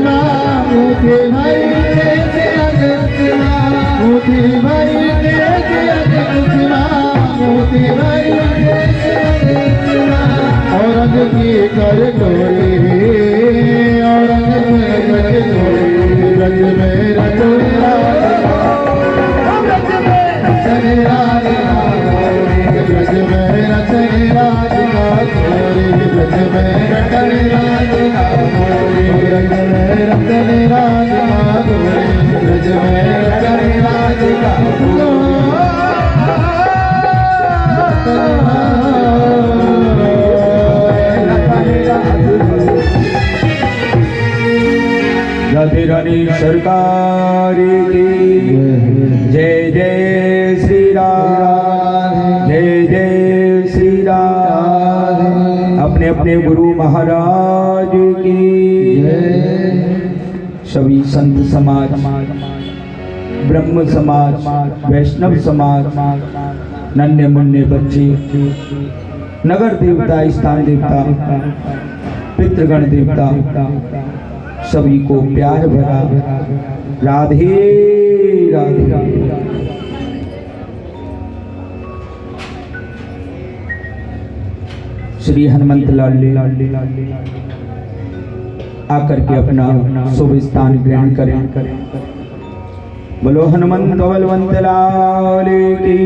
माँ मुझे भाई के अनंत माँ मुझे भाई के अनंत माँ मुझे भाई के अनंत माँ औरंग की कर डोली औरंग में कर डोली रज में रचोरा रचने राज रज में रचने राज का गोरी रज में रचने राज का गोरी रज में रचने राज का गोरी रज में रचने राज का राधे रानी सरकार की जय जय श्री राम जय जय श्री राम। अपने अपने गुरु महाराज की सभी संत समाज ब्रह्म समाज वैष्णव समाज नन्हे मुन्ने बच्चे नगर देवता स्थान देवता पितृगण देवता सभी को प्यार भरा राधे राधे। श्री हनुमंत लाल आकर के अपना शुभ स्थान ग्रहण करें। बोलो हनुमंत बलवंत लाल की।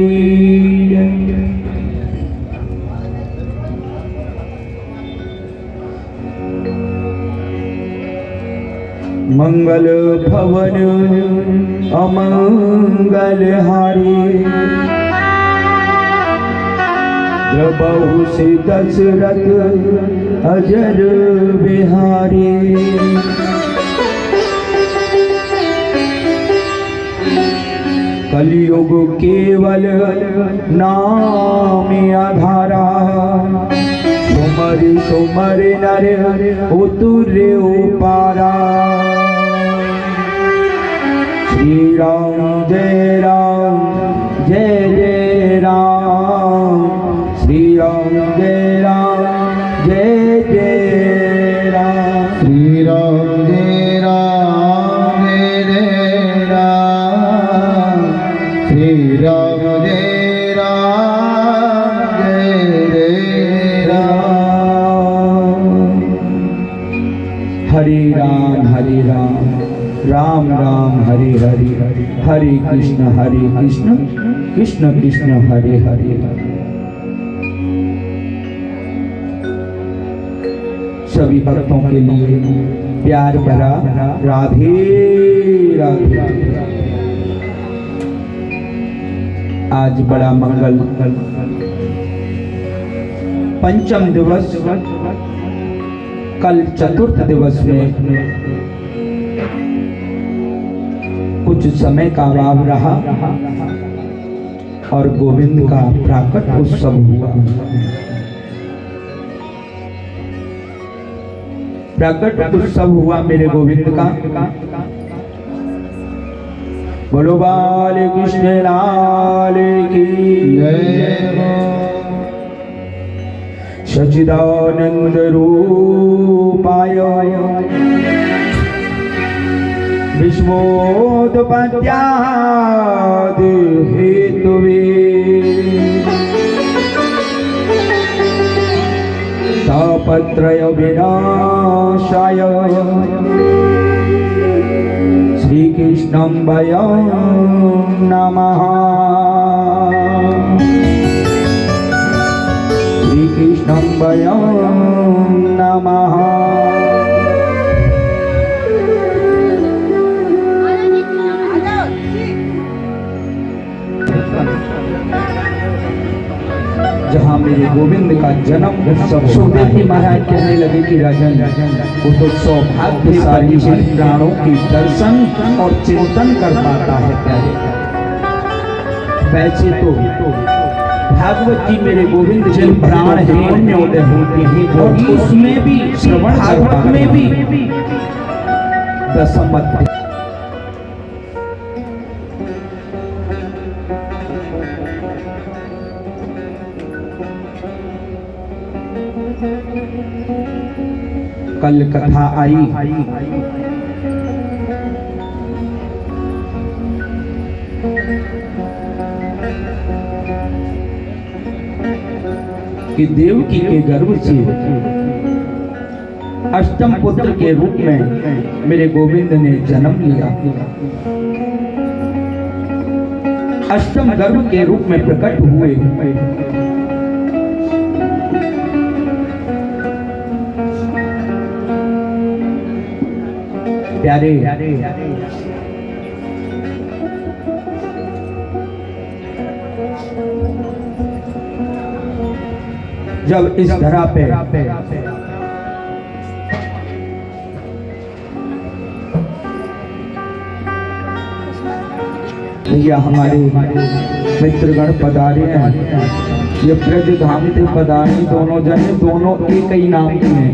मंगल भवन अमंगल हारी प्रभु से दशरथ अजर बिहारी। कलयुग केवल नाम आधारा सुमर सुमर नर उतरे उपारा। श्री राम जय जय राम श्री राम जय जय राम श्री राम जय राम जय राम श्री राम जय राम जय राम। हरे राम राम राम हरे हरे हरे कृष्ण कृष्ण कृष्ण हरे हरे। सभी भक्तों के लिए प्यार भरा राधे राधे। आज बड़ा मंगल पंचम दिवस कल चतुर्थ दिवस में कुछ समय का अभाव रहा और गोविंद का प्राकट उत्सव हुआ। प्राकट उत्सव हुआ मेरे गोविंद का। बोलो बाल कृष्ण लाल की जय। सच्चिदानंद रूपाय विश्वोत्पत्त्यादि हेतुवे तापत्रय विनाशाय श्रीकृष्णं वयं नमः। श्रीकृष्णं वयं नमः। जहाँ मेरे गोविंद का जन्म उत्सव। सुखदेव जी महाराज कहने लगे कि राजन वो तो सौभाग्यशाली प्राणों की दर्शन और चिंतन कर पाता है प्यारे। वैसे तो भागवत जी मेरे गोविंद जी प्राण हिरण्योदय होते हैं और उसमें भी श्रवण भागवत में भी दसम अध्याय कल कथा आई कि देवकी के गर्भ से अष्टम पुत्र के रूप में मेरे गोविंद ने जन्म लिया। अष्टम गर्भ के रूप में प्रकट हुए। प्यारे जब इस धरा पे भैया हमारे मित्रगण पधारे हैं, ये ब्रज धाम से पधारे दोनों जने, दोनों एक ही नाम के हैं।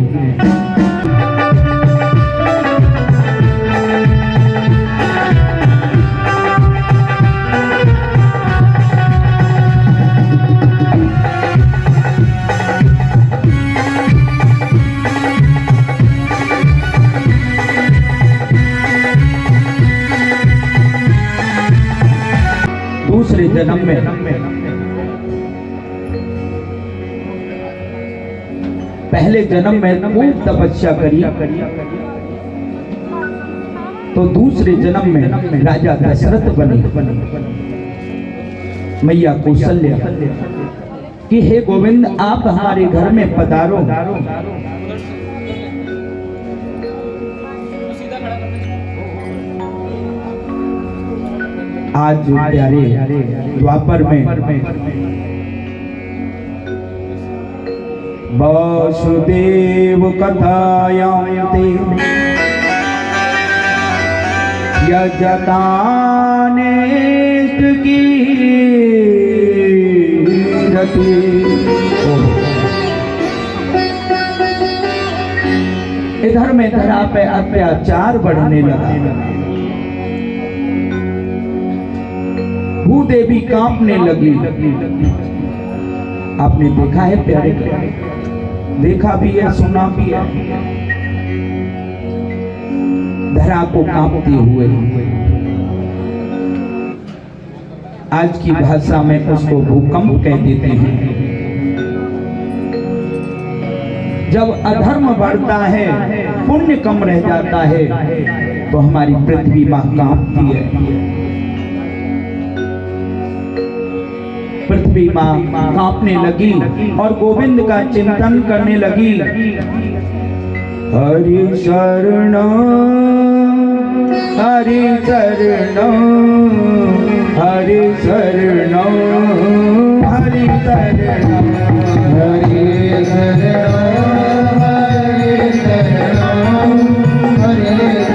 दूसरे जन्म में पहले जन्म में खूब तपस्या करी, तो दूसरे जन्म में राजा दशरथ बने। मैया कौशल्या कि हे गोविंद आप हमारे घर में पधारो। आज प्यारे द्वापर में वासुदेव कथायां ते यजतानेष्ट की रति। इधर में धरा पे अत्याचार बढ़ने लगा। भूदेवी कांपने लगी। आपने देखा है प्यारे, देखा भी है सुना भी है, धरा को कांपते हुए। आज की भाषा में उसको भूकंप कह देते हैं। जब अधर्म बढ़ता है, पुण्य कम रह जाता है, तो हमारी पृथ्वी मां कांपती है। पृथ्वी मां कांपने लगी और गोविंद का चिंतन करने लगी। हरि शरण हरि शरण हरि शरण हरि शरण हरि शरण हरि शरण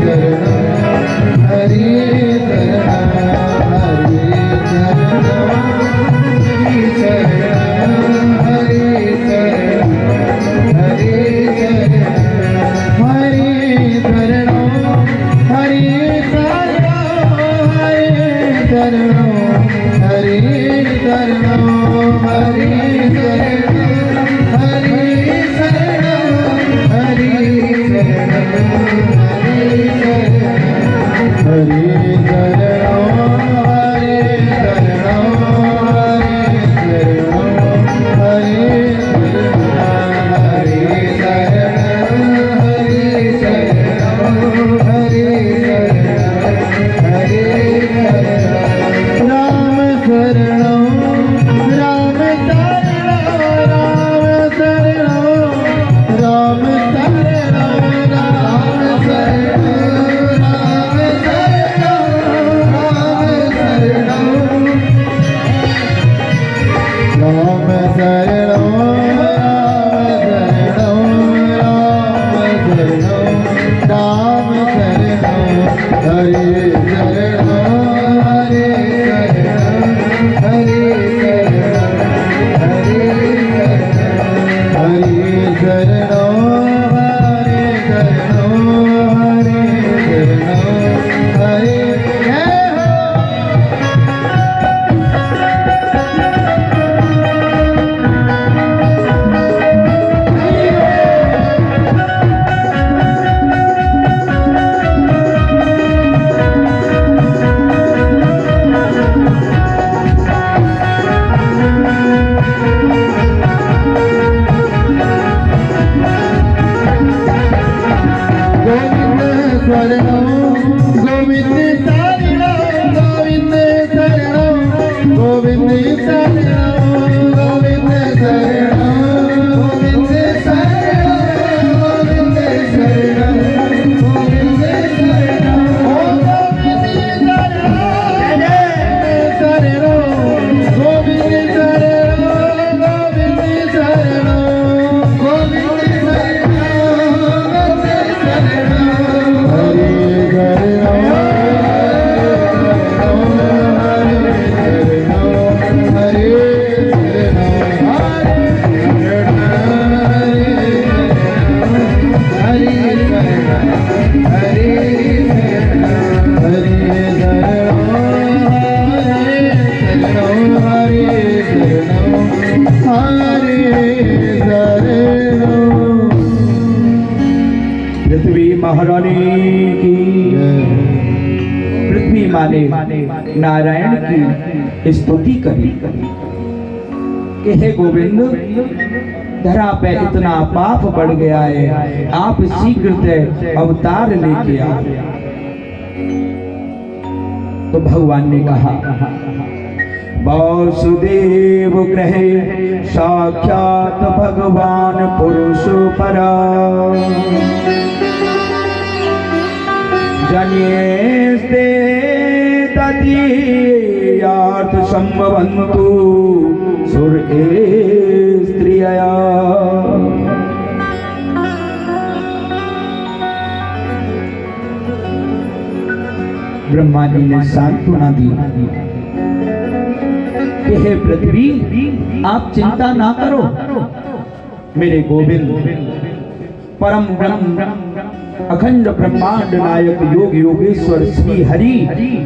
हरि शरण शरणं गोविंद शरणं गोविंद शरणं गोविंद शरणं गोविंद शरणं गोविंद शरणं गोविंद शरणं गोविंद शरणं ओ गोविंद शरणं गोविंद शरणं गोविंद शरणं गोविंद पृथ्वी महारानी की पृथ्वी माने नारायण की स्तुति करी कि हे गोविंद, धरा पे इतना पाप बढ़ गया है, आप शीघ्र अवतार लेके आओ। तो भगवान ने कहा, वासुदेव ग्रहे साक्षात भगवान पुरुष परा, जन्येस्ते तदीयार्थ संभवन्तु सुर स्त्रियया। ब्रह्मा जी ने सांत्वना दी कि हे पृथ्वी, आप चिंता ना करो, मेरे गोविंद परम ब्रह्म अखंड ब्रह्मांड नायक योग योगेश्वर श्री हरि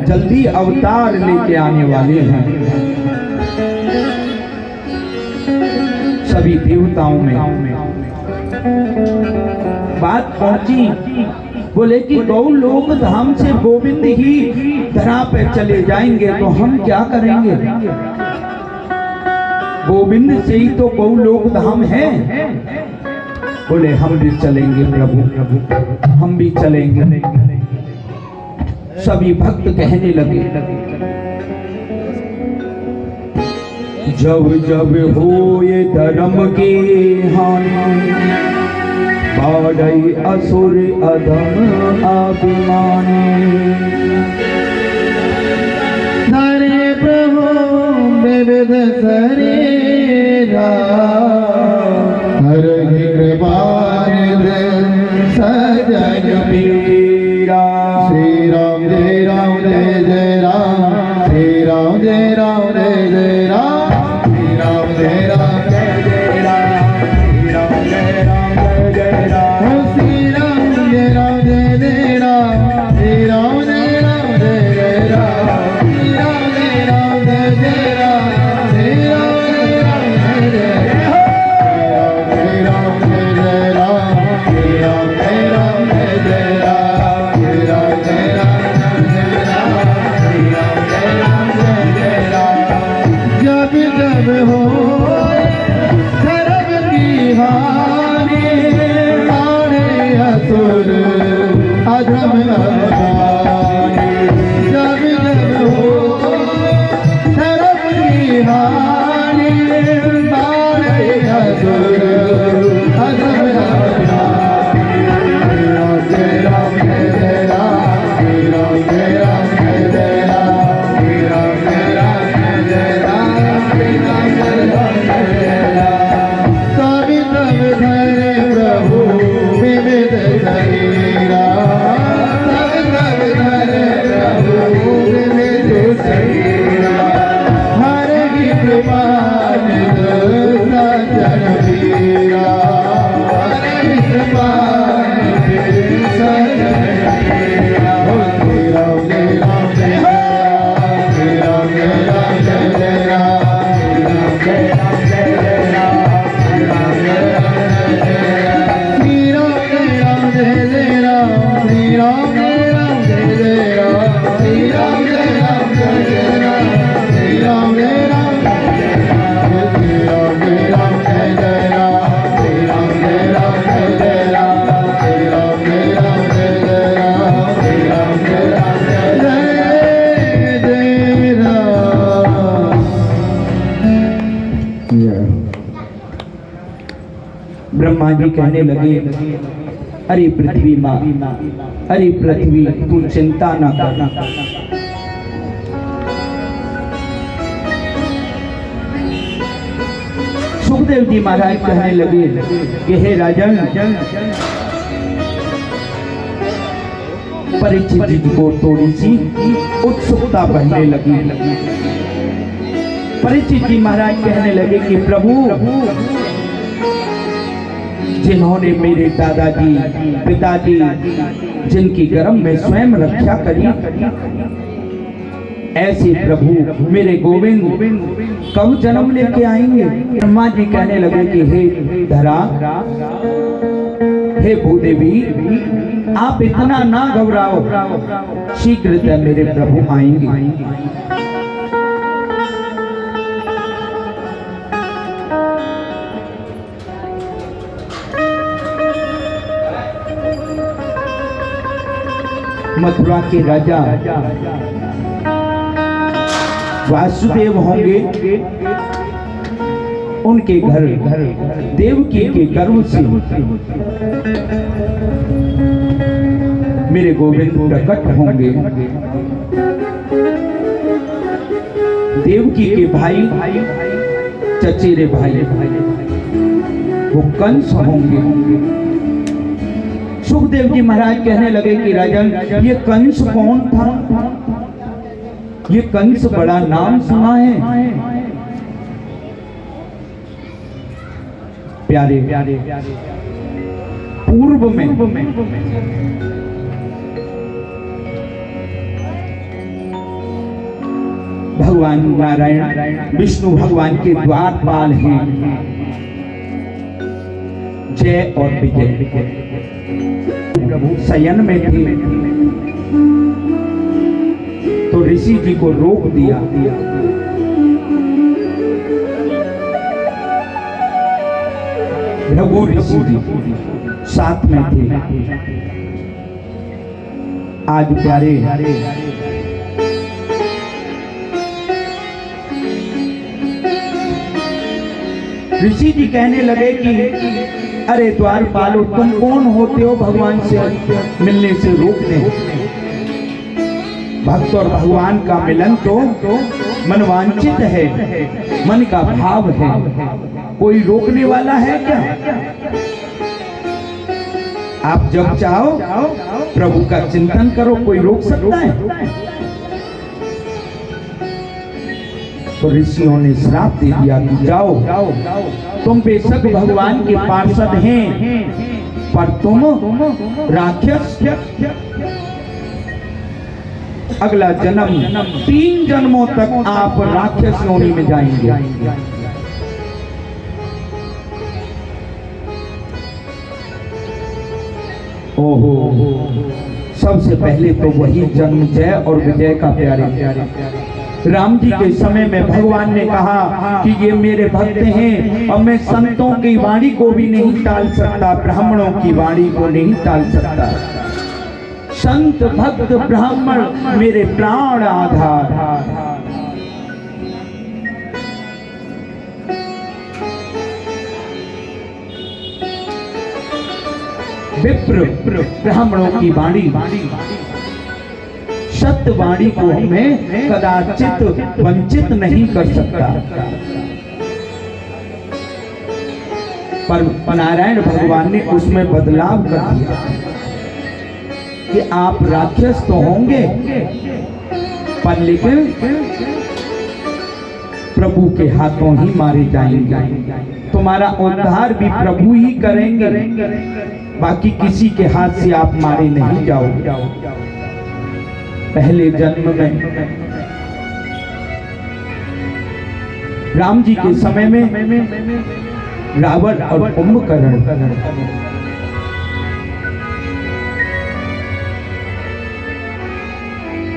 जल्दी अवतार लेके आने वाले हैं। सभी देवताओं में बात पहुंची, बोले कि गौ लोक धाम से गोविंद ही धरा पे चले जाएंगे तो हम क्या करेंगे? गोविंद से ही तो गौ लोक धाम है। बोले हम भी चलेंगे प्रभु, हम भी चलेंगे। सभी भक्त कहने लगे, जब जब हो ये धर्म की हानि, बाढ़ई असुर अधम अभिमानी। धरे प्रभु विविध शरीरा, हर कृपानिधि सजन पीरा। श्री राम जय राम जय जय राम, श्री राम जय राम जय जय राम, श्री राम जय राम जय जय राम, श्री राम जय राम जय जय राम, श्री राम जय राम जय जय राम, श्री राम जय राम जय जय राम, श्री राम जय राम जय जय राम, श्री राम जय राम जय जय राम। जब हो धर्म की हानि, आने असुर अधम अभिमानी। जब हो धर्म की हानि, आने असुर अधम अभिमानी। जय राम जय राम, जय राम जय राम जय जय राम, जय राम जय राम जय राम, सभी तब धरे प्रभु विविध शरीरा, सभी तब धरे प्रभु विविध शरीरा। हर की कृपा निध सज्जन वीरा, हर की कृपा निध सज्जन वीरा। श्री राम जय राम जय राम, श्री राम जय राम जय जय राम, जय राम जय जय राम, श्री राम जय राम जय जय राम, श्री राम जय राम जय जय राम, श्री राम जय राम जय जय राम, श्री राम जय राम जय जय राम, श्री राम जय राम जय जय राम, श्री राम जय राम जय जय राम, श्री राम जय राम जय जय राम, श्री राम जय राम जय जय राम, ब्रह्मा जी कहने लगे, अरे पृथ्वी माँ, अरे पृथ्वी तू चिंता न कर। सुखदेव जी महाराज कहने लगे कि हे राजन, परीक्षित जी को थोड़ी सी उत्सुकता बढ़ने लगी। परीक्षित जी महाराज कहने लगे कि प्रभु, जिन्होंने मेरे दादाजी पिताजी जिनकी गर्भ में स्वयं रक्षा करी, ऐसे प्रभु मेरे गोविंद कब जन्म लेके आएंगे? ब्रह्मा जी कहने लगे कि हे धरा, हे भूदेवी, आप इतना ना घबराओ, शीघ्रतः मेरे प्रभु आएंगे। मथुरा के राजा वासुदेव होंगे, उनके घर देवकी के गर्भ से मेरे गोविंद प्रकट होंगे। देवकी के भाई, चचेरे भाई, वो कंस होंगे। सुखदेव जी महाराज कहने लगे कि राजन, ये कंस कौन था? ये कंस बड़ा नाम सुना है। प्यारे पूर्व में भगवान नारायण विष्णु भगवान के द्वारपाल हैं, जय और विजय। प्रभु शयन में थे तो ऋषि जी को रोक दिया। रघु ऋषि जी साथ में थे। आज प्यारे ऋषि जी कहने लगे कि अरे द्वारपालो, तुम कौन होते हो भगवान से मिलने से रोकने? भक्त और भगवान का मिलन तो मनवांचित है, मन का भाव है, कोई रोकने वाला है क्या? आप जब चाहो प्रभु का चिंतन करो, कोई रोक सकता है? तो ऋषियों ने श्राप दे दिया कि जाओ, तुम बेशक भगवान के पार्षद हैं, पर तुम राक्षस, अगला जन्म 3 जन्मों तक आप राक्षस योनि में जाएंगे। ओहो, सबसे पहले तो वही जन्म जय और विजय का प्यारे राम जी के समय में भगवान ने कहा कि ये मेरे भक्त हैं और मैं संतों की वाणी को भी नहीं टाल सकता, ब्राह्मणों की वाणी को नहीं टाल सकता। संत भक्त ब्राह्मण मेरे प्राण आधार। विप्र ब्राह्मणों की वाणी, सत्य वाणी को हमें कदाचित वंचित नहीं कर सकता। पर नारायण भगवान ने उसमें बदलाव कर दिया कि आप राक्षस तो होंगे, पर लेकिन प्रभु के हाथों ही मारे जाएंगे। तुम्हारा उद्धार भी प्रभु ही करेंगे, बाकी किसी के हाथ से आप मारे नहीं जाओगे। पहले जन्म में राम जी के समय में रावण और कुंभकर्ण,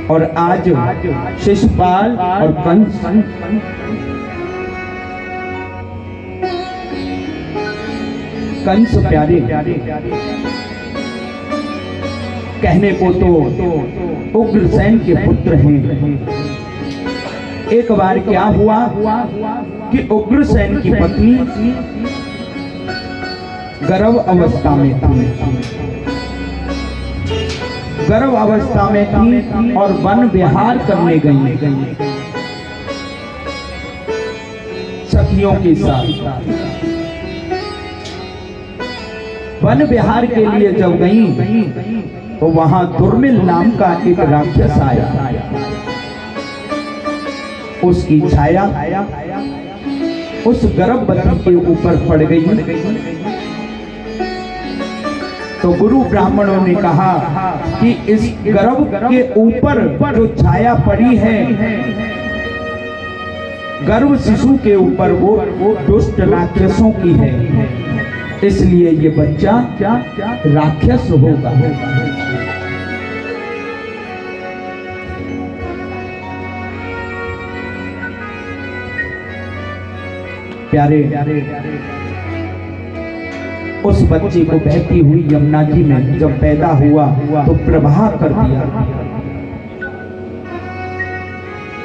और आज शिशुपाल और कंस। कंस प्यारे कहने को तो उग्रसेन के पुत्र हैं। एक बार क्या हुआ कि उग्रसेन की पत्नी गर्भ अवस्था में थी। गर्भ अवस्था में थी और वन विहार करने गई सखियों के साथ। वन विहार के लिए जब गई तो वहां दुर्मिल नाम का एक राक्षस आया। उसकी छाया उस गर्भवती के ऊपर पड़ गई। तो गुरु ब्राह्मणों ने कहा कि इस गर्भ के ऊपर जो छाया पड़ी है गर्भ शिशु के ऊपर वो दुष्ट राक्षसों की है, इसलिए ये बच्चा राक्षस होगा। प्यारे उस बच्चे को बहती हुई यमुना जी में जब पैदा हुआ तो प्रवाह कर दिया।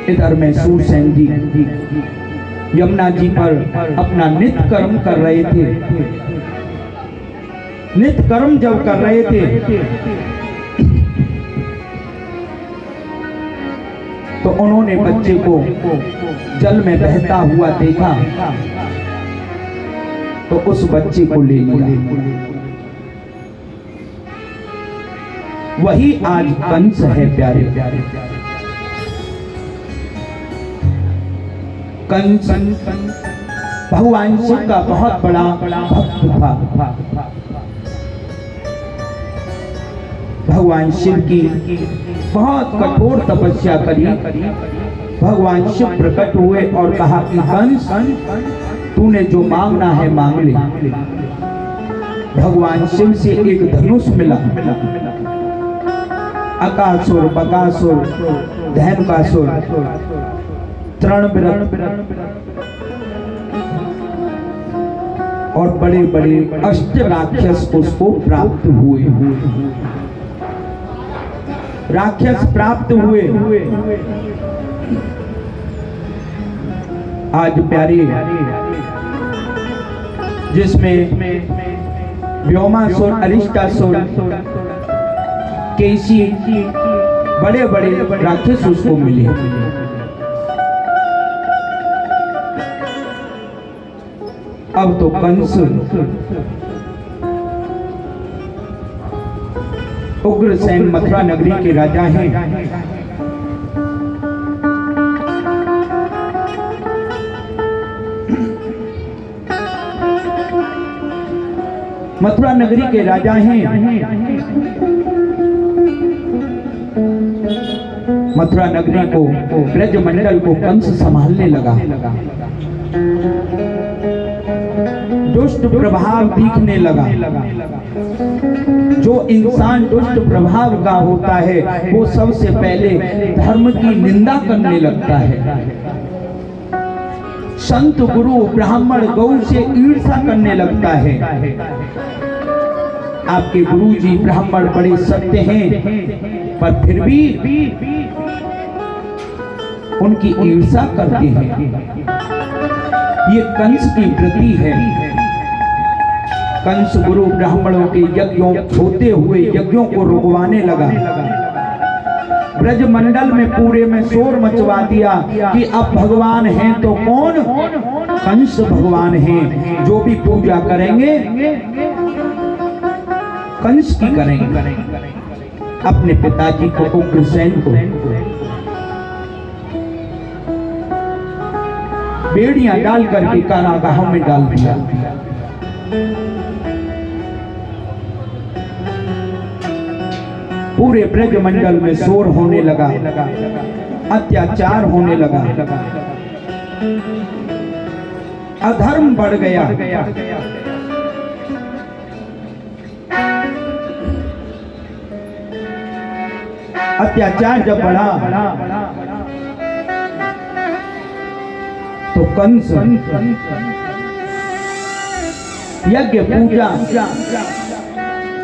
इधर में सूरसेन जी यमुना जी पर अपना नित्य कर्म कर रहे थे। नित्य कर्म जब कर रहे थे तो उन्होंने बच्चे को जल में बहता हुआ देखा तो उस बच्चे को ले लिया। वही आज कंस है प्यारे। कंस भगवान शिव का बहुत बड़ा भक्त था। भगवान शिव की बहुत कठोर तपस्या करी। भगवान शिव प्रकट हुए और कहा कि कंस तूने जो मांगना है मांग ले। भगवान शिव से एक धनुष मिला। अकासुर, बकासुर, धैनुकासुर, तृणबिरत और बड़े बड़े अष्ट राक्षस उसको प्राप्त हुए। राक्षस प्राप्त हुए। आज प्यारे जिसमें व्योमासुर, अरिष्टासुर, केसी बड़े बड़े राक्षस उसको मिले। अब तो कंस उग्रसेन मथुरा नगरी के राजा हैं। मथुरा नगरी के राजा हैं। मथुरा नगरी को, ब्रजमंडल को कंस संभालने लगा। दुष्ट प्रभाव दिखने लगा। जो इंसान दुष्ट प्रभाव का होता है वो सबसे पहले धर्म की निंदा करने लगता है। संत, गुरु, ब्राह्मण, गौ से ईर्ष्या करने लगता है। आपके गुरुजी ब्राह्मण बड़े सत्य हैं पर फिर भी उनकी ईर्ष्या करते हैं। ये कंस की वृत्ति है। कंस गुरु ब्राह्मणों के यज्ञों होते हुए यज्ञों को रुकवाने लगा। ब्रजमंडल में पूरे में शोर मचवा दिया कि अब भगवान हैं तो कौन? कंस भगवान हैं। जो भी पूजा करेंगे कंस की करेंगे। अपने पिताजी को, उग्रसेन को बेड़ियां डाल करके कारागाह में डाल दिया। पूरे ब्रजमंडल में शोर होने लगा, अत्याचार होने लगा, अधर्म बढ़ गया। अत्याचार जब बढ़ा तो कंस यज्ञ पूजा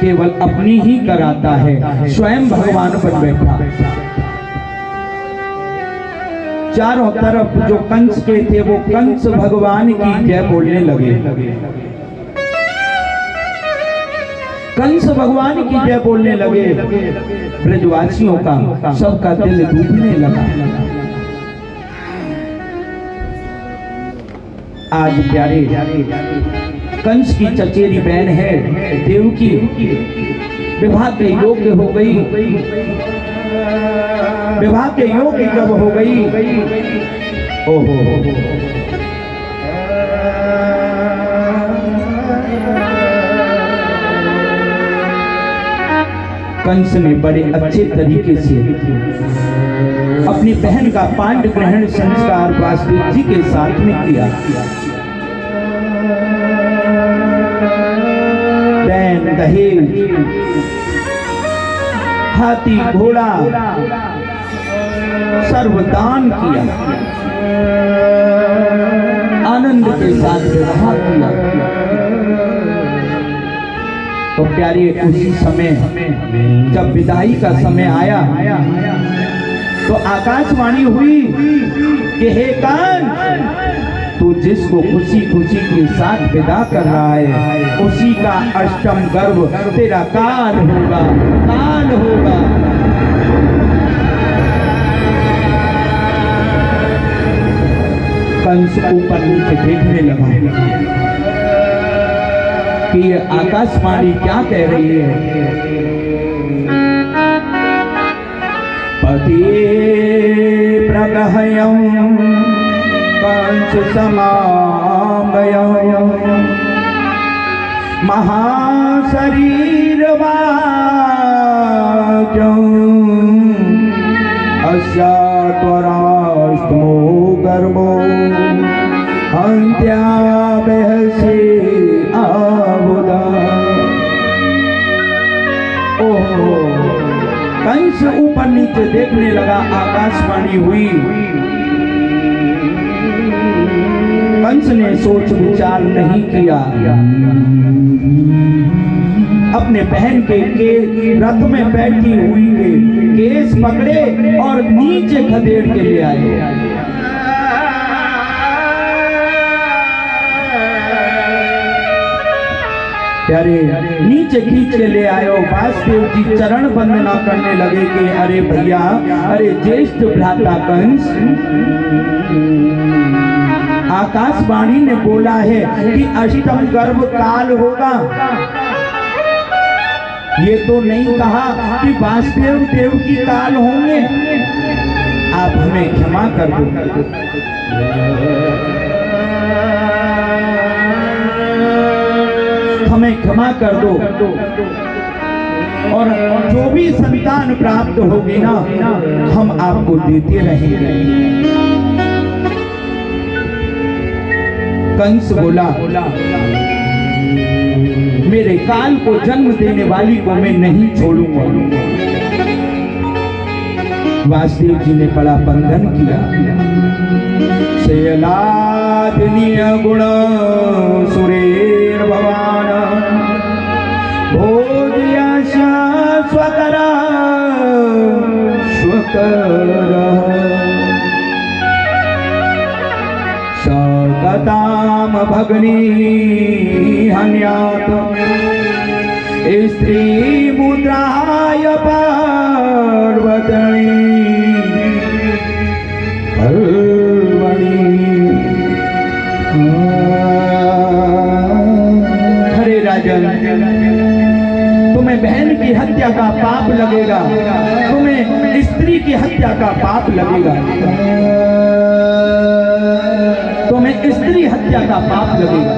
केवल अपनी ही कराता है, स्वयं भगवान बन बैठा। चारों तरफ जो कंस के थे वो कंस भगवान की जय बोलने लगे। कंस भगवान की जय बोलने लगे। ब्रजवासियों का सबका दिल डूबने लगा। आज प्यारे कंस की चचेरी बहन है देवकी, विवाह के योग्य हो गई। विवाह के योग्य जब हो गई, ओहो, कंस ने बड़े अच्छे तरीके से अपनी बहन का पांड ग्रहण संस्कार वासुदेव जी के साथ में किया। बैन, दहेज, हाथी, घोड़ा सर्वदान किया, आनंद के साथ विवाह किया। तो प्यारे उसी समय जब विदाई का समय आया तो आकाशवाणी हुई कि हे कान, तू जिसको खुशी खुशी के साथ विदा कर रहा है उसी का अष्टम गर्भ तेरा काल होगा, काल होगा। कंस ऊपर नीचे देखने लगा कि ये आकाशवाणी क्या कह रही है। पति प्रगहयं कंस समागयं महाशरीर वाक्यं अस्या त्वराष्टमो गर्भो हन्त्या बहसे आबुदा। ओहो, कंस ऊपर नीचे देखने लगा, आकाशवाणी हुई। कंस ने सोच विचार नहीं किया, अपने बहन के रथ में बैठी हुई के केस पकड़े और नीचे खदेड़ के ले आए। प्यारे नीचे खींच के ले आयो। वासुदेव जी चरण वंदना करने लगे कि अरे भैया, अरे ज्येष्ठ भ्राता कंस, आकाशवाणी ने बोला है कि अष्टम गर्भ काल होगा। ये तो नहीं कहा कि वासुदेव देव की काल होंगे। आप हमें क्षमा कर दो। हमें क्षमा कर दो और जो भी संतान प्राप्त होगी ना, हम आपको देते रहेंगे। कंस बोला, मेरे काल को जन्म देने वाली को मैं नहीं छोड़ूंगा। वासुदेव जी ने बड़ा बंधन किया। शैलादिनीय गुण सुरेर भवान भोज्य स्वकर स्वकर सकताम भगनी हन्यात स्त्री मुद्राय पार्वती हरे राजन, तुम्हें बहन की हत्या का पाप लगेगा, तुम्हें स्त्री की हत्या का पाप लगेगा, तुम्हें स्त्री हत्या का पाप लगेगा।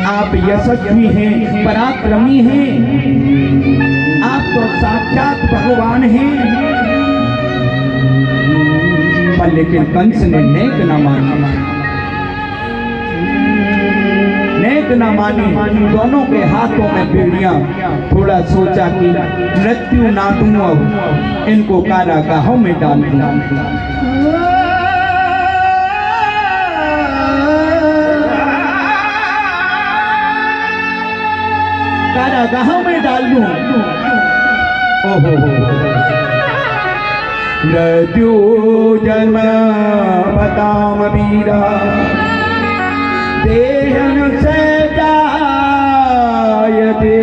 आप यशस्वी हैं, पराक्रमी हैं, आप तो साक्षात भगवान हैं। पर लेकिन कंस ने नेक न मानी, नेक न मानी। दोनों के हाथों में बेड़ियां। थोड़ा सोचा कि मृत्यु ना दूं, अब इनको कारागाहों में डाल दूं। कारागाहों में डाल दूं। ओहो, मृत्यु जन्म बताम वीरा देहन से जा जायते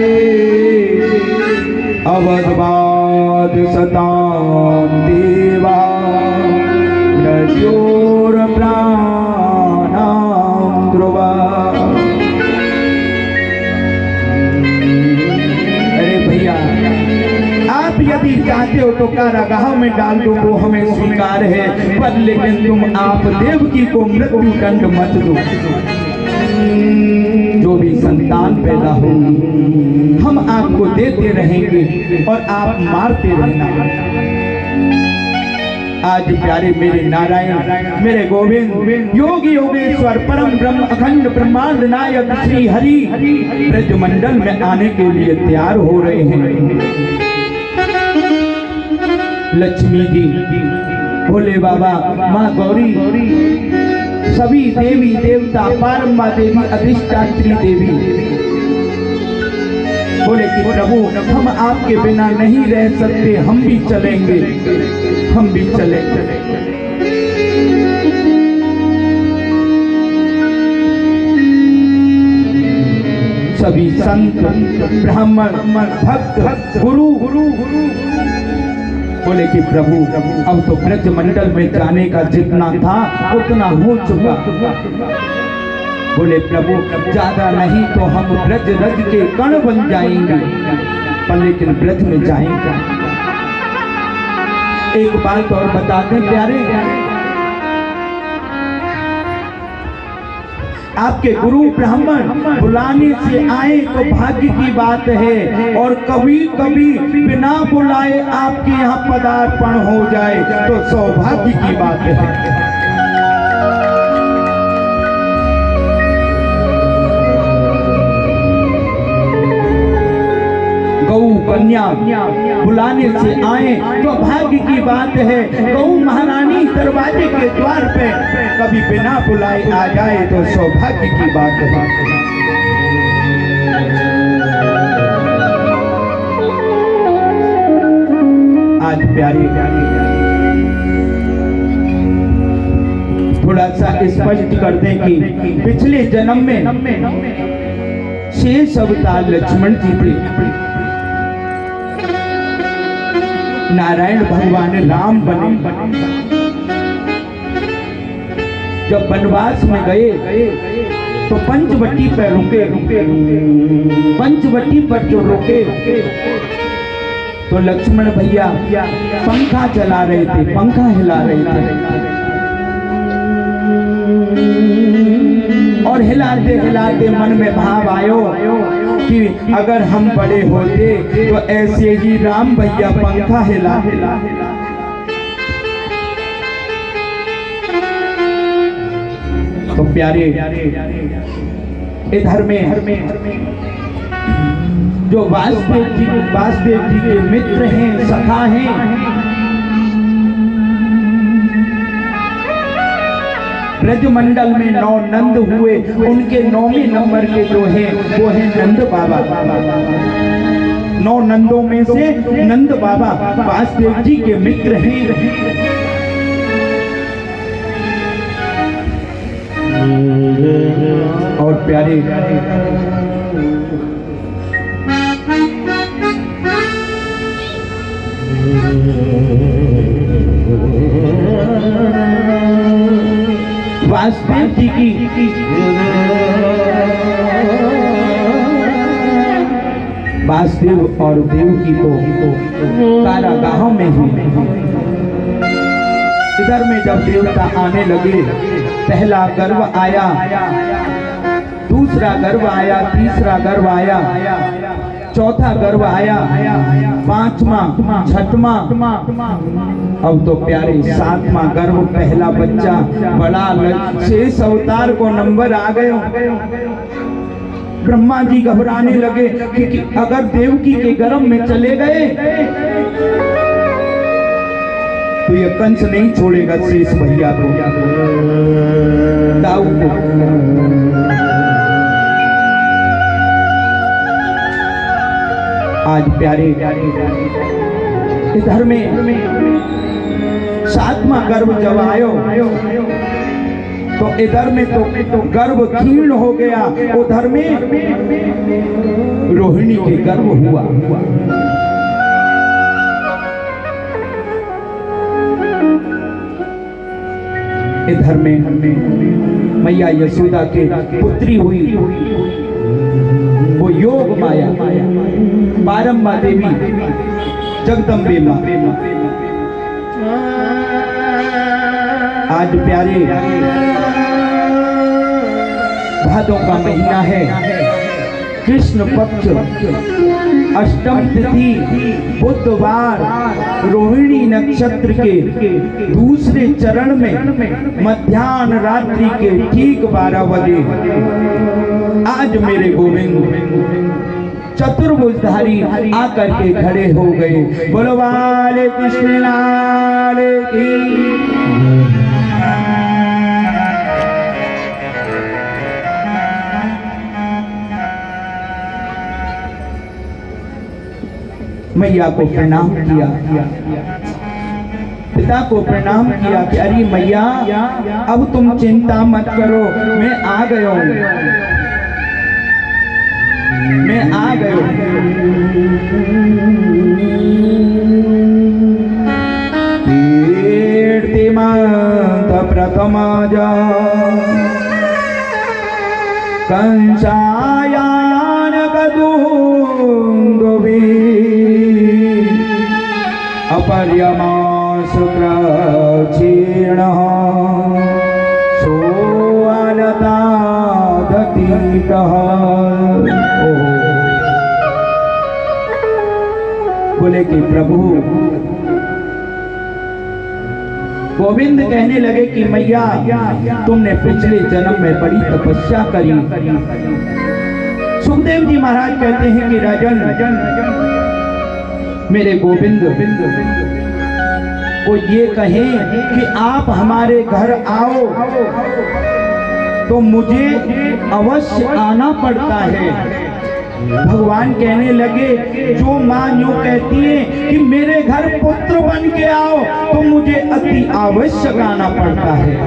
अवधबाद सतां देवा रजोर प्राणां ध्रुवा। अरे भैया, आप यदि चाहते हो तो कारागाह में डाल दो, वो हमें स्वीकार है, पर लेकिन तुम आप देवकी को मृत्यु दंड मत दो। जो भी संतान पैदा होगी हम आपको देते रहेंगे और आप मारते रहना। आज प्यारे मेरे नारायण, मेरे गोविंद, योगी योगेश्वर, परम ब्रह्म, अखंड ब्रह्मांड नायक श्री हरि ब्रजमंडल में आने के लिए तैयार हो रहे हैं। लक्ष्मी जी, भोले बाबा, माँ गौरी, सभी देवी देवता, पारमा देवी, अधिष्ठात्री देवी बोले कि प्रभु हम आपके बिना नहीं रह सकते, हम भी चलेंगे, हम भी चलेंगे। सभी संत, ब्राह्मण, भक्त, गुरु बोले कि प्रभु अब तो ब्रज मंडल में जाने का जितना था उतना हो चुका। बोले प्रभु ज्यादा नहीं तो हम ब्रज रज के कण बन जाएंगे, पर लेकिन ब्रज में जाएंगे। एक बात और बताते प्यारे, आपके गुरु ब्राह्मण बुलाने से आए तो भाग्य की बात है, और कभी कभी बिना बुलाए आपके यहाँ पदार्पण हो जाए तो सौभाग्य की बात है। गौ कन्या बुलाने से आए तो भाग्य की बात है। गौ महारानी दरवाजे के द्वार पे कभी बिना बुलाए आ जाए तो सौभाग्य की बात है। आज प्यारे थोड़ा सा स्पष्ट कर दें कि पिछले जन्म में शेष अवतार लक्ष्मण जी थे। नारायण भगवान राम बने। जब वनवास में गए तो पंचवटी पर रुके। पंचवटी पर जो रुके तो लक्ष्मण भैया पंखा चला रहे थे, पंखा हिला रहे थे, और हिलाते हिलाते मन में भाव आयो कि अगर हम बड़े होते तो ऐसे ही राम भैया पंखा हिला हिला। तो प्यारे इधर में जो वासुदेव जी के मित्र हैं, सखा हैं, ब्रजमंडल में 9 नंद हुए, उनके 9वें नंबर के जो हैं वो हैं नंद बाबा। 9 नंदों में से नंद बाबा वासुदेव जी के मित्र हैं। और प्यारे वासुदेव जी की वासुदेव और देवकी तो कारागाहों में ही। इधर में जब देवता आने लगे, पहला गर्व आया, दूसरा गर्व आया, तीसरा गर्व आया, चौथा गर्व आया, पांचवा, छठवां, अब तो प्यारे 7वां गर्व, पहला बच्चा बड़ा। शेष अवतार को नंबर आ गए। ब्रह्मा जी घबराने लगे कि अगर देवकी के गर्भ में चले गए तो ये कंस नहीं छोड़ेगा शेष भैया को, दाऊ को। आज प्यारे इधर में 7वां गर्भ जब आयो तो इधर में तो गर्भ क्षीण हो गया, उधर में रोहिणी के गर्भ हुआ। इधर में मैया यशोदा के पुत्री हुई, वो योग माया बारम्बा देवी जगदम्बे माँ। आज प्यारे भादों का महीना है, कृष्ण पक्ष अष्टम तिथि बुधवार, रोहिणी नक्षत्र के दूसरे चरण में मध्याह्न रात्रि के ठीक 12 बजे आज मेरे गोविंद चतुर्भुजधारी आकर के खड़े हो गए। बोलो बाले कृष्ण लाल की। मैया को प्रणाम किया, पिता को प्रणाम किया कि अरे मैया अब तुम चिंता मत करो, मैं आ गया हूं, मैं आ गया हूं। प्रथम कंसायान कदूंगवी अपर्यमा शुक्राक्षीण सोअलता दतीतः। बोले कि प्रभु, गोविंद कहने लगे कि मैया तुमने पिछले जन्म में बड़ी तपस्या करी। सुखदेव जी महाराज कहते हैं कि राजन, मेरे गोविंद को ये कहें कि आप हमारे घर आओ तो मुझे अवश्य आना पड़ता है। भगवान कहने लगे, जो माँ यूं कहती है कि मेरे घर पुत्र बन के आओ तो मुझे अति आवश्यक आना पड़ता है।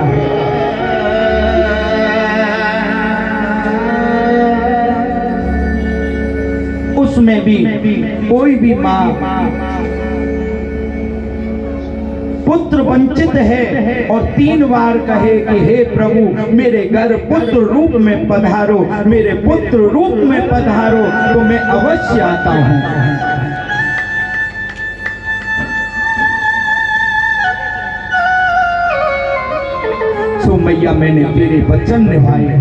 उसमें भी कोई भी माँ पुत्र वंचित है और 3 बार कहे कि हे प्रभु मेरे घर पुत्र रूप में पधारो, मेरे पुत्र रूप में पधारो, तो मैं अवश्य आता हूं। सो मैया मैंने तेरे वचन निभाए,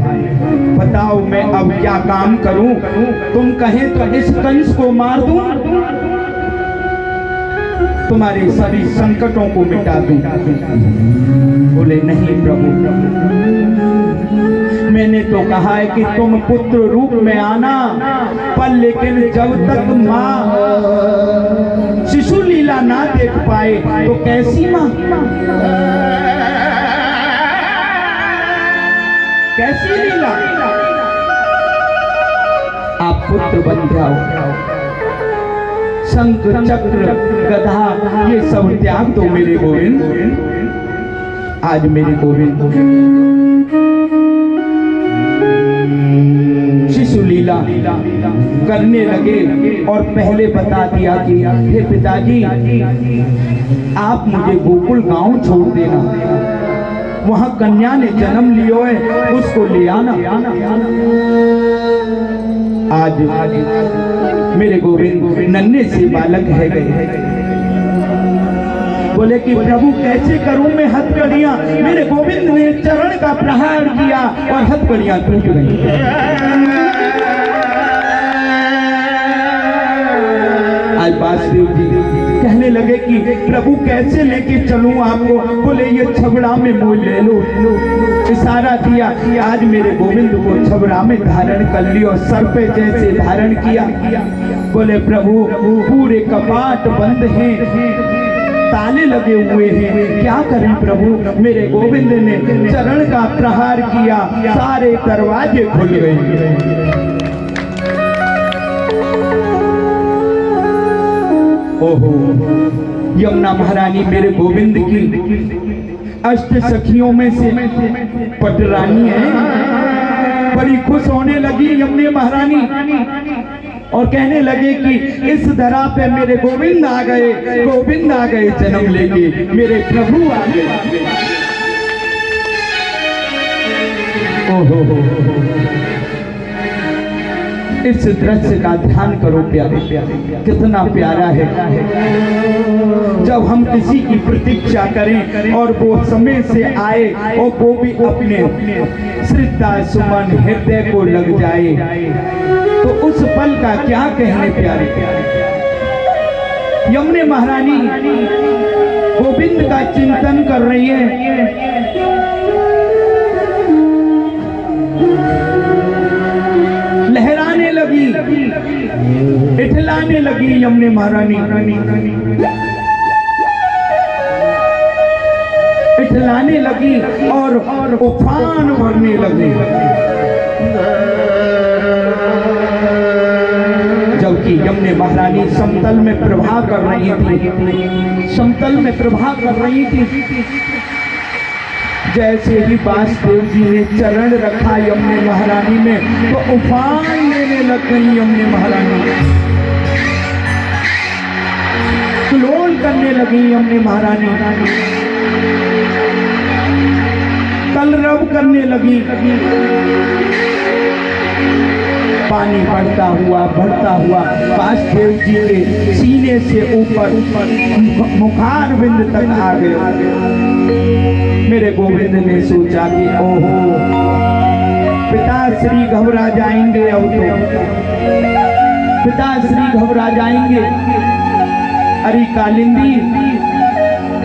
बताओ मैं अब क्या काम करूं? तुम कहे तो इस कंस को मार दूं, तुम्हारे सभी संकटों को मिटा दूं। बोले नहीं प्रभु, मैंने तो कहा है कि तुम पुत्र रूप में आना, पर लेकिन जब तक माँ शिशु लीला ना देख पाए तो कैसी माँ, कैसी लीला? आप पुत्र बन जाओ, शंख चक्र गदा ये सब त्याग दो मेरे गोविंद। आज मेरे गोविंद शिशु लीला करने लगे और पहले बता दिया कि हे पिताजी आप मुझे गोकुल गांव छोड़ देना, वहां कन्या ने जन्म लियो है, उसको ले आना। आज मेरे गोविंद नन्हे से बालक है गए। बोले कि प्रभु कैसे करूं मैं हथकड़ियां? मेरे गोविंद ने चरण का प्रहार किया और हथकड़ियां टूट गई। आज वासुदेव जी कहने लगे कि प्रभु कैसे लेके चलूं आपको? बोले ये छबड़ा में मोल ले लो। इशारा दिया, आज मेरे गोविंद को छबड़ा में धारण कर लियो, सर पे जैसे धारण किया। बोले प्रभु पूरे कपाट बंद हैं, ताले लगे हुए हैं, क्या करें प्रभु? मेरे गोविंद ने चरण का प्रहार किया, सारे दरवाजे खुल गए। ओहो, यमुना महारानी मेरे गोविंद की अष्ट सखियों में से पटरानी है, बड़ी खुश होने लगी यमुने महारानी और कहने लगे कि इस धरा पे मेरे गोविंद आ गए, गोविंद आ गए जन्म लेके, मेरे प्रभु आ गए। ओहो, इस दृश्य का ध्यान करो प्यारे, कितना प्यारा है जब हम किसी की प्रतीक्षा करें और वो समय से आए और वो भी अपने श्रद्धा सुमन हृदय को लग जाए, तो उस पल का क्या कहने प्यारे। यमुने महारानी गोविंद का चिंतन कर रही है, लहराने लगी, इठलाने लगी यमुने महारानी, इठलाने लगी और उफान भरने लगी। जबकि यमुने महारानी समतल में प्रवाह कर रही थी, समतल में प्रवाह कर रही थी। जैसे ही वासुदेव जी ने चरण रखा यमुने महारानी में, तो उफान लेने लग गई यमुने महारानी, क्लोल करने लगी यमुने महारानी, कलरव करने लगी। पानी बढ़ता हुआ वासुदेव जी के सीने से ऊपर मुखार बिंद तक आ गए। मेरे गोविंद ने सोचा कि ओहो, पिताश्री घबरा जाएंगे, अब तो पिताश्री घबरा जाएंगे। अरे कालिंदी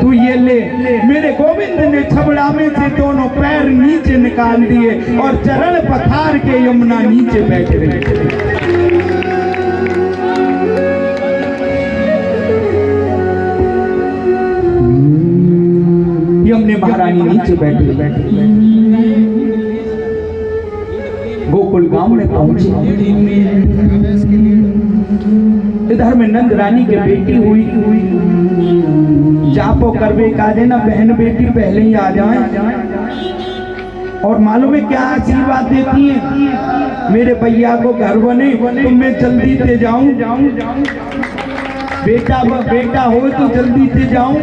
तू ये ले। मेरे गोविंद ने छबड़ा में से दोनों पैर नीचे निकाल दिए और चरण पथार के यमुना नीचे बैठ गई। यमुने महारानी नीचे बैठी, गोकुल गांव में पहुंची। इधर में नंद रानी के बेटी हुई, जापो करवे का देना, बहन बेटी पहले ही आ जाए। और मालूम है क्या आशीर्वाद देती है, मेरे भैया को घर बने तो मैं जल्दी से जाऊं, बेटा हो तो जल्दी से जाऊं।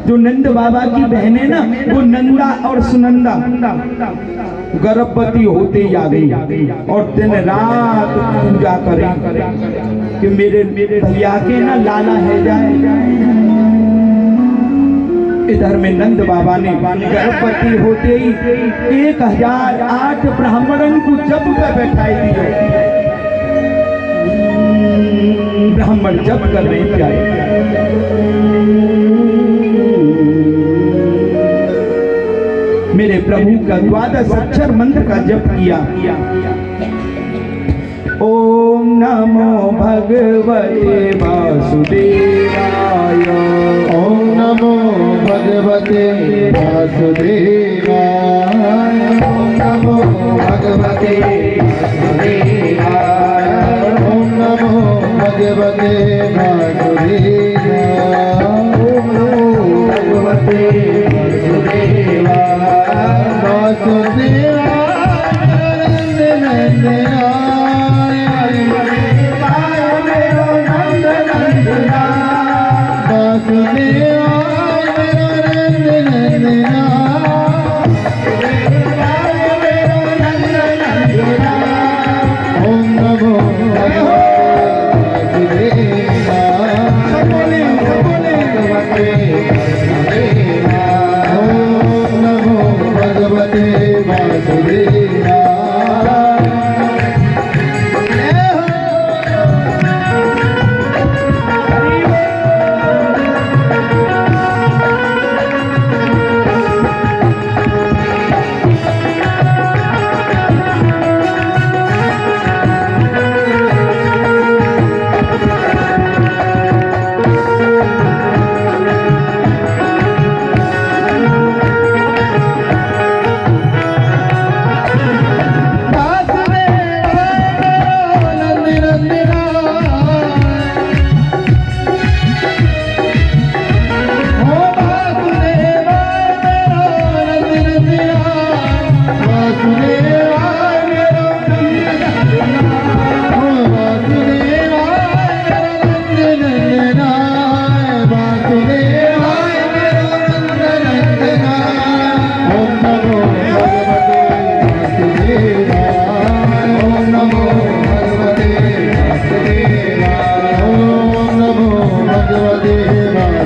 जो नंद बाबा की बहन है ना, वो नंदा और सुनंदा गर्भवती होते ही आ गई और दिन रात पूजा करें कि मेरे भैया के ना लाला है जाए। इधर में नंद बाबा ने गर्भवती होते ही 1008 ब्राह्मणों को जप पर बैठाई दिए। ब्राह्मण जप कर रहे प्यारे। मेरे प्रभु का 12 अक्षर मंत्र का जप किया। ओम नमो भगवते वासुदेवाय, ओम नमो भगवते वासुदेवाय, ओम नमो भगवते वासुदेवाय, ओम नमो भगवते वासुदेवाय, ओम नमो भगवते वासुदेवाय।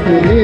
श्री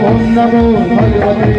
ओम नमो भगवते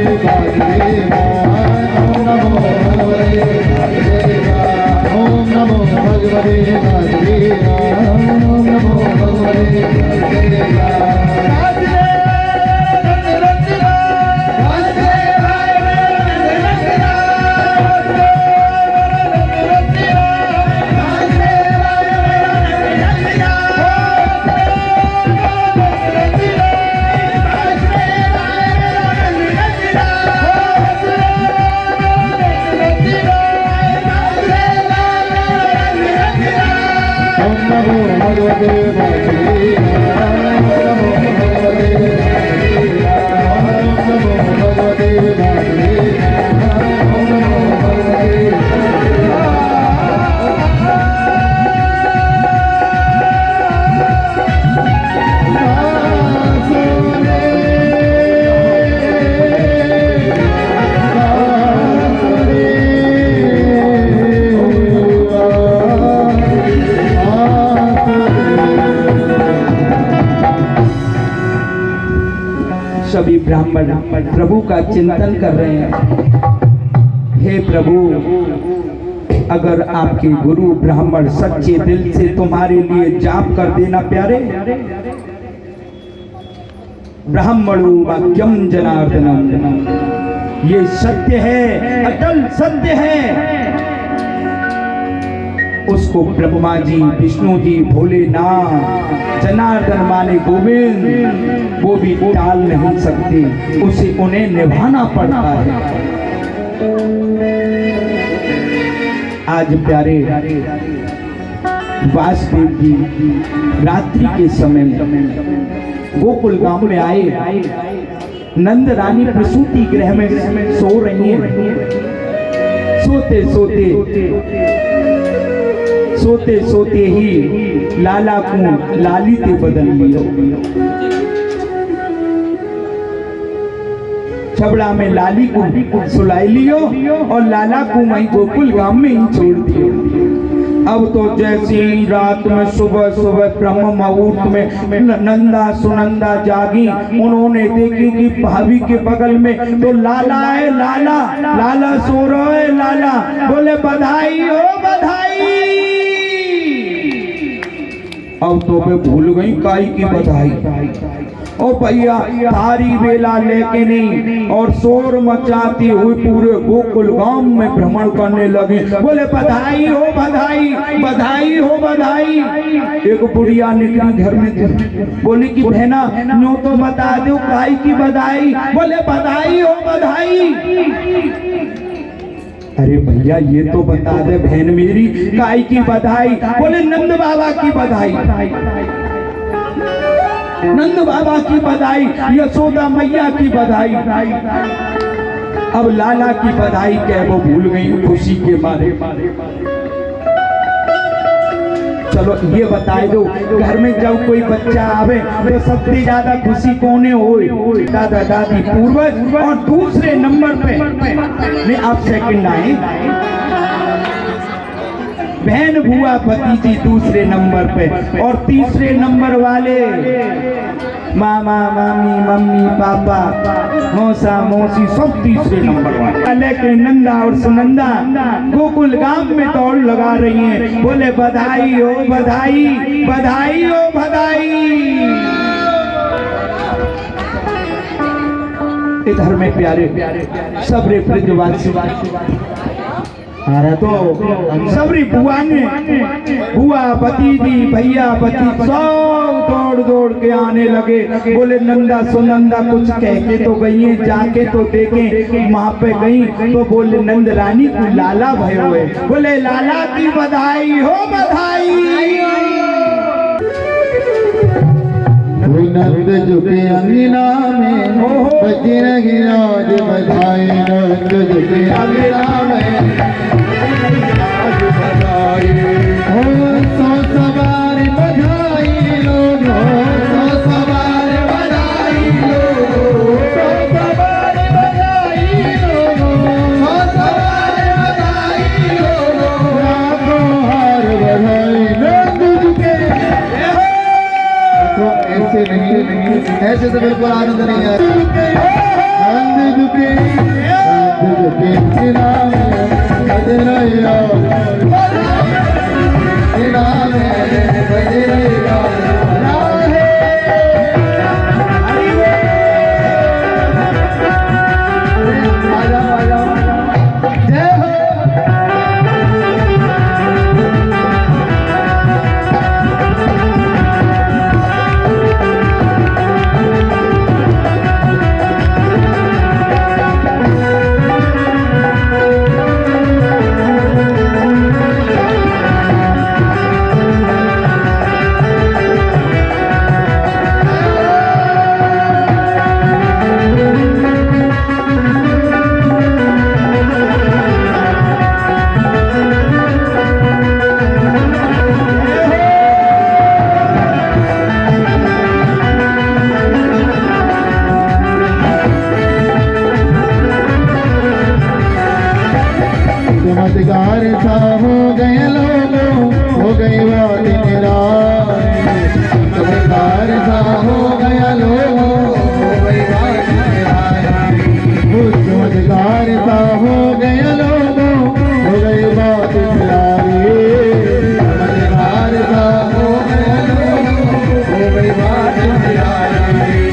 सभी ब्राह्मण प्रभु का चिंतन कर रहे हैं। हे प्रभु, अगर आपके गुरु ब्राह्मण सच्चे दिल से तुम्हारे लिए जाप कर देना प्यारे, ब्राह्मणो वाक्यम जनार्दनम, ये सत्य है, अटल सत्य है। उसको ब्रह्मा जी, विष्णु जी, भोलेनाथ, जनार्दन माने गोविंद, वो भी टाल नहीं सकते, उसे उन्हें निभाना पड़ता है। आज प्यारे वासुदेव जी रात्रि के समय में गोकुल गांव में आए। नंद रानी प्रसूति गृह में सो रही हैं। सोते सोते ही लाला को लाली ते बदल लियो। छबड़ा में लाली को सुलाई लियो और लाला को वहीं गोकुल गांव में ही छोड़ दियो। अब तो जैसी रात में सुबह सुबह ब्रह्म मुहूर्त में नंदा सुनंदा जागी, उन्होंने देखी कि भाभी के बगल में तो लाला है। लाला सो रहा है। लाला बोले बधाई हो बधाई। अब तो मैं भूल गई काई की बधाई। ओ भैया थारी बेला लेके नहीं और शोर मचाती हुई पूरे गोकुल गांव में भ्रमण करने लगे। बोले बधाई हो बधाई, बधाई हो बधाई। एक बुढ़िया निकली घर में, बोली कि बहना नो तो बता दो काई की बधाई। बोले बधाई हो बधाई। अरे भैया ये तो बता दे बहन मेरी काई की बधाई। बोले नंद बाबा की बधाई, नंद बाबा की बधाई, यशोदा मैया की बधाई। अब लाला की बधाई क्या वो भूल गई खुशी के मारे। चलो ये बताए दो, घर में जब कोई बच्चा आवे तो सबसे ज्यादा खुशी कौन हो? दादा दादी पूर्वज, और दूसरे नंबर पे नहीं आप सेकंड आए बहन बुआ भतीजी दूसरे नंबर पे, और तीसरे नंबर वाले मामा मामी मम्मी पापा मौसा मौसी सब तीसरे नंबर वाले। लेकिन नंदा और सुनंदा गोकुल गांव में दौड़ लगा रही हैं। बोले बधाई हो बधाई, बधाई हो बधाई। इधर में प्यारे सबरे ब्रजवासी तो सबरी बुआ ने, बुआ भतीजी भैया भतीजी सब दौड़ दौड़ के आने लगे। बोले नंदा सुनंदा कुछ कह के तो गई है, जाके तो देखें। वहां पे गई तो बोले नंद रानी को लाला भयो है। बोले लाला की बधाई हो बधाई। नंद झुके अंगना में बजी रही आज बधाई। नंद झुके अंगना में आज बधाई। हो सो सवार बधाई लोगो, सो सवार बधाई लोगो, सो सवार बधाई लोगो, सो सवार बधाई लोगो। रातों हार बधाई नंद झुके। ऐसे नहीं, ऐसे तो बिल्कुल आनंद नहीं है। नंद झुके, नंद झुके नाम बज रहा, नाम बज रहा। चमत्कार सा हो गए लोगों, हो गई बात निराली। चमत्कार सा हो गया लोगों, हो गई बात निराली। चमत्कार सा हो गया लोगों, हो गई बात निराली। चमत्कार सा हो गया लोगों, हो गई बात निराली।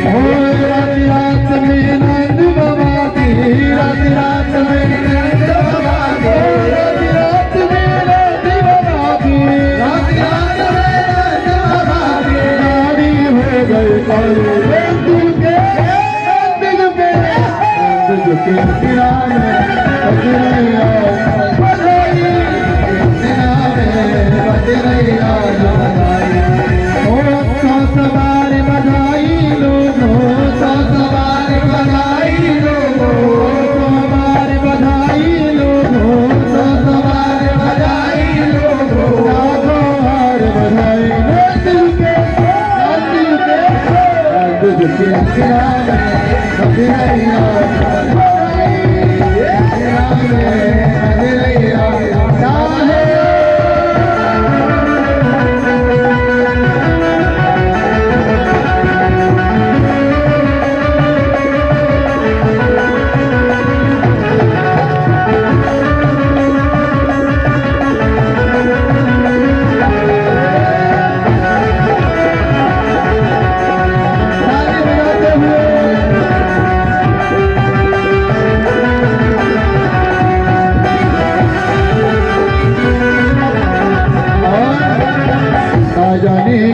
हो रात रात में नंद बाबा की, रात रात में नंद बाबा की, रात रात में नंद बाबा की, रात रात में नंद बाबा की। गाड़ी हो गई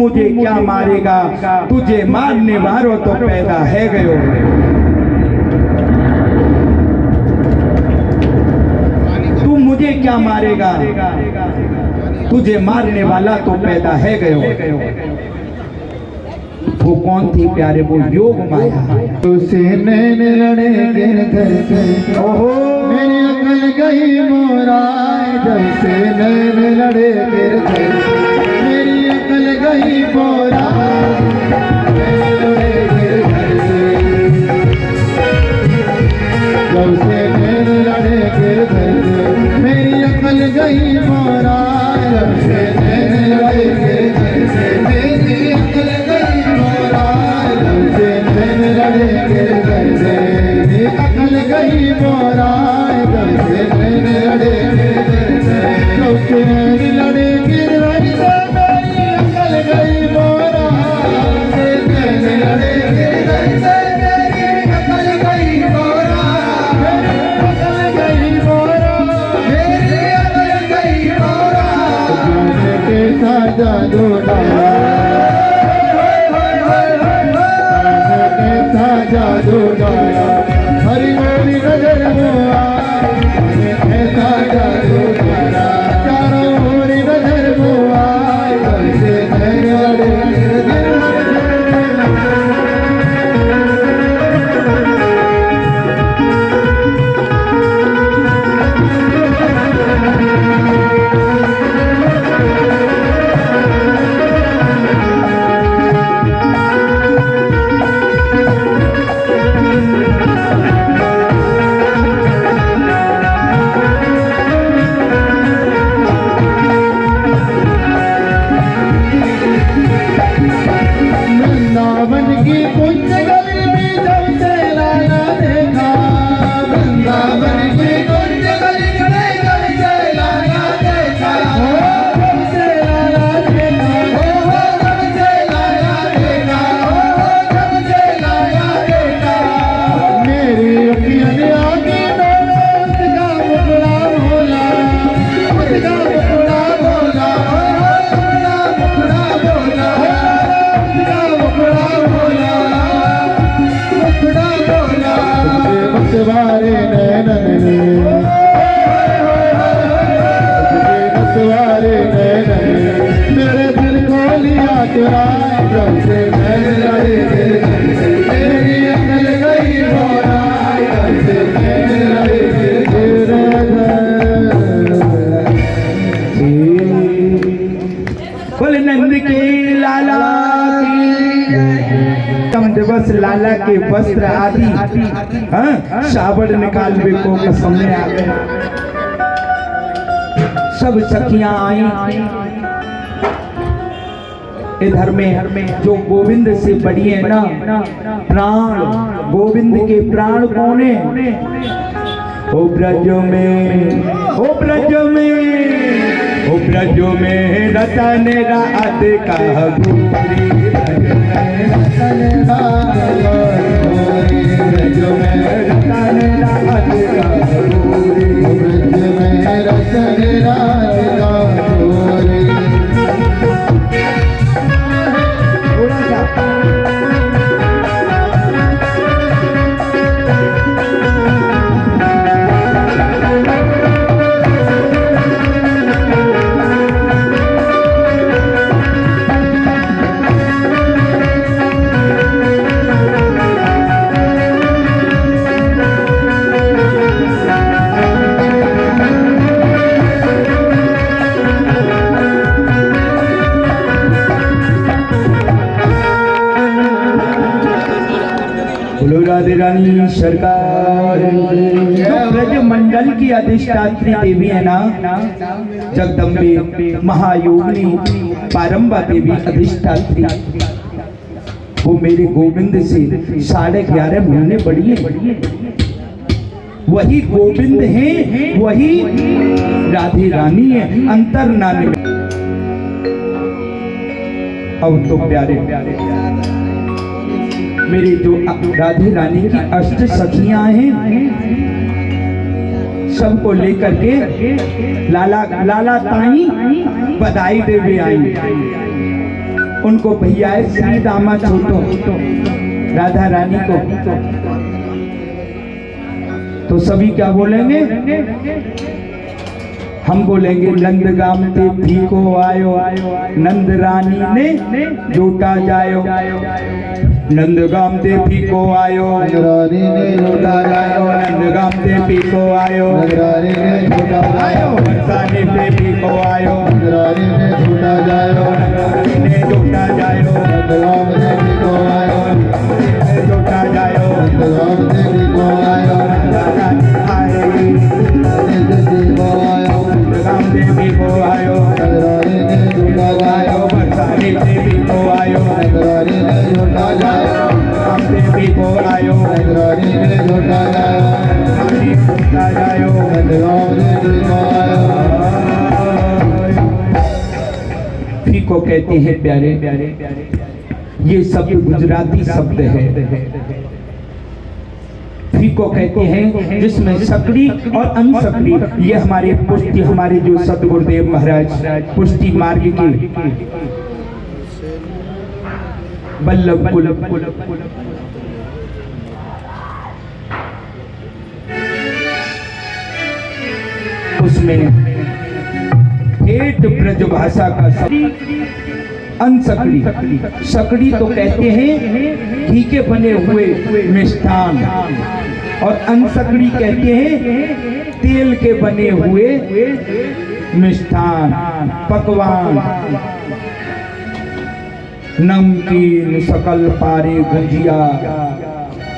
मुझे क्या मारेगा, तुझे मारने वालों तो पैदा है गयो। तू मुझे क्या मारेगा, तुझे मारने वाला तो पैदा है गयो। वो कौन थी प्यारे, वो योग माया। उसे नैन लड़े गिर करके ओहो मेरी अकल गई मोराए, जैसे नैन लड़े गिर करके मेरी अकल गई मोराए, नैन लड़े गिर करके जैसे नैन लड़े गिर करके मेरी अकल गई मोराए, जैसे नैन लड़े गिर करके मेरी अकल गई मोराए, जैसे नैन लड़े गिर करके मेरी अकल गई मोराए, जैसे नैन लड़े गिर करके जैसे नैन लड़े गिर करके मेरी अकल गई मोराए, जैसे नैन लड़े गिर करके मेरी अकल गई मोराए, अकल गई मोराए, मेरी अकल गई मोराए, कैसा जादू डाला, कैसा जादू डाला, हरी मेरी नजर मुआ, कैसा जादू डाला, चारों ओर नजर मुआ, कैसे नैन लड़े गिर करके वृंदावन की कुंज गली में जब से लाला देखा, वृंदावन की कुंज गली में जब से लाला देखा, जब से लाला देखा, जब से लाला देखा, जब से लाला देखा, मेरी अखियाँ ने आगे डोला, उसका मुखड़ा भोला, उसका मुखड़ा भोला, उसका मुखड़ा भोला, उसका मुखड़ा भोला, मुखड़ा भोला, मतवारे नैनन ने, मतवारे नैनन ने मेरे दिल को लिया चुराए, जब से नैन लड़े गिर करके मेरी अकल गई मोराए, जब से नैन लड़े गिर बोले नंद के लाला कम दिवस लाला के वस्त्र आदि, हाँ सावड़ निकाल वे को कसम में आ गए। सब सखियां आई इधर में, जो गोविंद से बड़ी है ना प्राण, गोविंद के प्राण कौन है, ओ ब्रज में, ओ ब्रज में, ओ ब्रज में रतन रात का गोरी, रतन रात का गोरी, ब्रज में रतन रात का गोरी, ब्रज में रतन रात का गोरी, थोड़ा सा बोलो राधे रानी सरकार। जो ब्रज मंडल की अधिष्ठात्री देवी है ना, जगदम्बे महायोगिनी पारंबा देवी अधिष्ठात्री, वो मेरे गोविंद से 11.5 महीने बड़ी है। वही गोविंद है, वही राधे रानी है, अंतर ना निकले। अब तो प्यारे मेरी जो राधे रानी की अष्ट सखियां हैं, सबको लेकर के लाला ताई बधाई देवे आई। उनको भैया श्री दामा छोटो राधा रानी को, तो सभी क्या बोलेंगे? हम बोलेंगे नंदगाम ते फीको आयो, नंद रानी ने लूटा जायो। नंदगाम ते फीको आयो, रानी ने लूटा जायो। नंदगाम ते फीको आयो, रानी ने लूटा जायो। बरसाने ते फीको आयो, रानी ने लूटा जायो। रानी ने लूटा जायो। नंदगाम से भी को आयो, लूटा जायो। नंदगाम से भी को आयो। रानी आएगी, रानी से भी को आयो। नंदगाम से भी को आयो, रानी ने लूटा जायो। बरसाने से भी को आयो, रानी ने लूटा जायो। नंदगाम से भी को आयो, रानी ने लूटा जायो। रानी लूटा जायो। नंदगाम से भी को आयो। फीको कहते हैं प्यारे, ये शब्द गुजराती शब्द है। फीको कहते हैं जिसमें सकड़ी और अनसकड़ी, ये हमारे पुष्टि, हमारे जो सतगुरुदेव महाराज पुष्टि मार्ग के बल्लभ कुल उसमें ठेठ ब्रज भाषा का शब्द अनसकड़ी। सकड़ी तो कहते हैं घी के बने हुए मिष्ठान, और अनसकड़ी कहते हैं तेल के बने हुए मिष्ठान, पकवान, नमकीन, सकल पारे, गुजिया,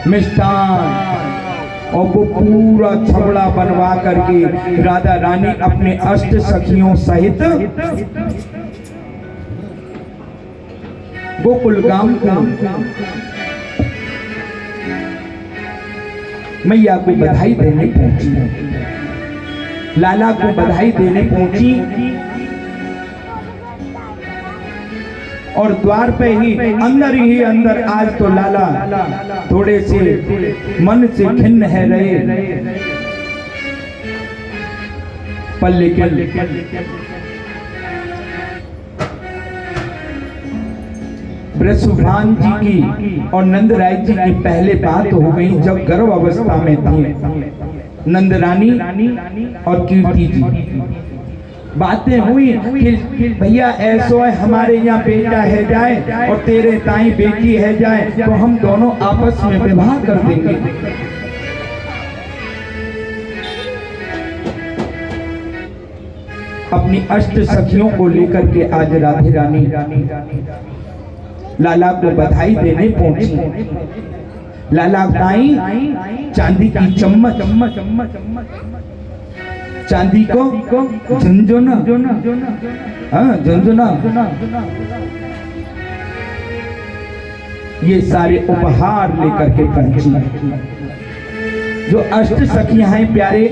मिष्ठान, और वो पूरा छबड़ा बनवा करके राधा रानी अपने अष्ट सखियों सहित गोकुल गांव को मैया को बधाई देने पहुंची, लाला को बधाई देने पहुंची। और द्वार पे ही अंदर आज तो लाला थोड़े से मन से खिन्न है रहे, पर लेकिन वृषभान जी की और नंद राय जी की पहले बात हो गई जब गर्भ अवस्था में थी। नंद रानी और कीर्ति जी बातें हुई कि भैया ऐसो है, हमारे यहाँ बेटा है जाए और तेरे ताई बेटी है जाए, तो हम दोनों आपस में विवाह कर देंगे। अपनी अष्ट सखियों को लेकर के आज राधे रानी लाला को बधाई देने पहुंची। लाला ताई चांदी की चम्मच, चांदी को झुंझुना, हाँ झुंझुना, ये सारे उपहार लेकर के पहुंची। जो अष्ट सखियां हैं प्यारे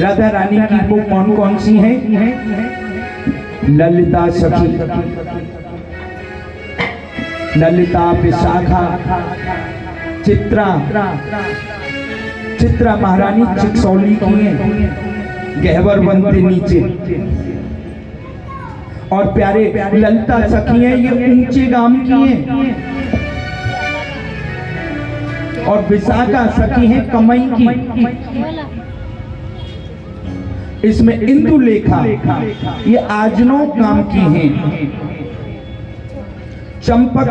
राधा रानी की, वो कौन कौन सी हैं? ललिता सखी, ललिता, विशाखा, चित्रा, चित्रा महारानी चिकसौली की है, गहवर बनते नीचे। और प्यारे ललिता सखी हैं, ये ऊंचे गांव की हैं। और विशाखा सखी हैं कमई की। इसमें इंदुलेखा ये आजनों काम की हैं। चंपक